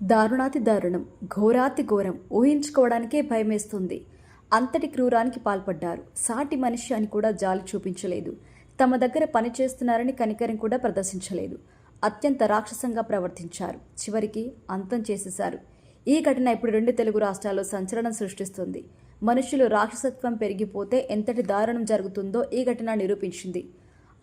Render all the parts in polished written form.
దారుణాతి దారుణం, ఘోరాతి ఘోరం, ఊహించుకోవడానికే భయమేస్తుంది. అంతటి క్రూరానికి పాల్పడ్డారు. సాటి మనిషి అని కూడా జాలి చూపించలేదు. తమ దగ్గర పనిచేస్తున్నారని కనికరం కూడా ప్రదర్శించలేదు. అత్యంత రాక్షసంగా ప్రవర్తించారు. చివరికి అంతం చేసేశారు. ఈ ఘటన ఇప్పుడు 2 తెలుగు రాష్ట్రాల్లో సంచలనం సృష్టిస్తుంది. మనుషులు రాక్షసత్వం పెరిగిపోతే ఎంతటి దారుణం జరుగుతుందో ఈ ఘటన నిరూపించింది.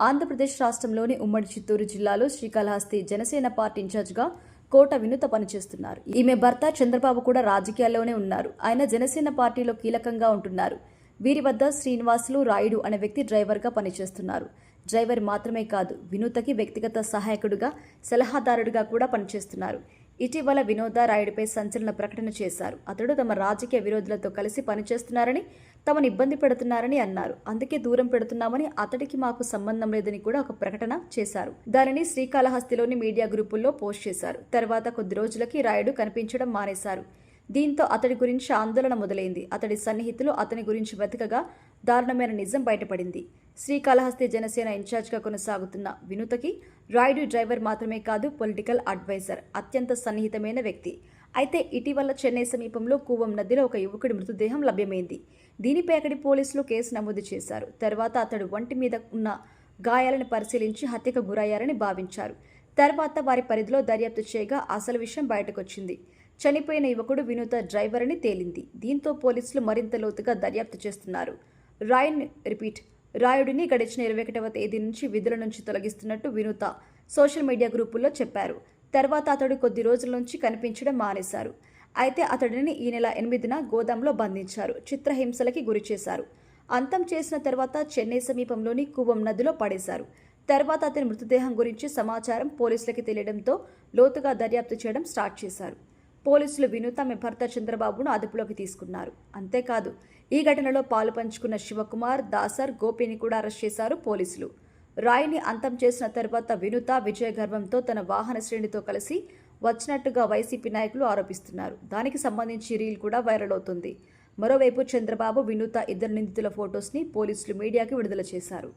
ఆంధ్రప్రదేశ్ రాష్ట్రంలోని ఉమ్మడి చిత్తూరు జిల్లాలో శ్రీకాళహస్తి జనసేన పార్టీ ఇన్ఛార్జిగా కోట వినుత పనిచేస్తున్నారు. ఈమె భర్త చంద్రబాబు కూడా రాజకీయాల్లోనే ఉన్నారు. ఆయన జనసేన పార్టీలో కీలకంగా ఉంటున్నారు. వీరి వద్ద శ్రీనివాసులు రాయుడు అనే వ్యక్తి డ్రైవర్గా పనిచేస్తున్నారు. డ్రైవర్ మాత్రమే కాదు, వినూతకి వ్యక్తిగత సహాయకుడిగా, సలహాదారుడిగా కూడా పనిచేస్తున్నారు. ఇటీవల వినోద రాయుడిపై సంచలన ప్రకటన చేశారు. అతడు తమ రాజకీయ విరోధులతో కలిసి పనిచేస్తున్నారని, తమను ఇబ్బంది పెడుతున్నారని అన్నారు. అందుకే దూరం పెడుతున్నామని, అతడికి మాకు సంబంధం లేదని కూడా ఒక ప్రకటన చేశారు. దానిని శ్రీకాళహస్తిలోని మీడియా గ్రూపుల్లో పోస్ట్ చేశారు. తర్వాత కొద్ది రోజులకి రాయుడు కనిపించడం మానేశారు. దీంతో అతడి గురించి ఆందోళన మొదలైంది. అతడి సన్నిహితులు అతని గురించి వెతకగా దారుణమైన నిజం బయటపడింది. శ్రీకాళహస్తి జనసేన ఇన్ఛార్జ్గా కొనసాగుతున్న వినూతకి రాయుడు డ్రైవర్ మాత్రమే కాదు, పొలిటికల్ అడ్వైజర్, అత్యంత సన్నిహితమైన వ్యక్తి. అయితే ఇటీవల చెన్నై సమీపంలో కూవం నదిలో ఒక యువకుడి మృతదేహం లభ్యమైంది. దీనిపై అక్కడి పోలీసులు కేసు నమోదు చేశారు. తర్వాత అతడు ఒంటి మీద ఉన్న గాయాలను పరిశీలించి హత్యకు గురయ్యారని భావించారు. తర్వాత వారి పరిధిలో దర్యాప్తు చేయగా అసలు విషయం బయటకొచ్చింది. చనిపోయిన యువకుడు వినూత డ్రైవర్ అని తేలింది. దీంతో పోలీసులు మరింత లోతుగా దర్యాప్తు చేస్తున్నారు. రాయుడిని గడిచిన 21వ తేదీ నుంచి విధుల నుంచి తొలగిస్తున్నట్టు వినూత సోషల్ మీడియా గ్రూపుల్లో చెప్పారు. తర్వాత అతడు కొద్ది రోజుల నుంచి కనిపించడం మానేశారు. అయితే అతడిని ఈ నెల 8న గోదాంలో బంధించారు. చిత్రహింసలకి గురి చేశారు. అంతం చేసిన తర్వాత చెన్నై సమీపంలోని కూవం నదిలో పడేశారు. తర్వాత అతని మృతదేహం గురించి సమాచారం పోలీసులకి తెలియడంతో లోతుగా దర్యాప్తు చేయడం స్టార్ట్ చేశారు. పోలీసులు వినూత ఆమె భర్త చంద్రబాబును అదుపులోకి తీసుకున్నారు. అంతేకాదు, ఈ ఘటనలో పాలు పంచుకున్న శివకుమార్, దాసర్, గోపిని కూడా అరెస్ట్ చేశారు పోలీసులు. రాయిని అంతం చేసిన తర్వాత వినూత విజయ గర్వంతో తన వాహన శ్రేణితో కలిసి వచ్చినట్టుగా వైసీపీ నాయకులు ఆరోపిస్తున్నారు. దానికి సంబంధించి రీల్ కూడా వైరల్ అవుతుంది. మరోవైపు చంద్రబాబు, వినూత ఇద్దరు నిందితుల ఫొటోస్ని పోలీసులు మీడియాకి విడుదల చేశారు.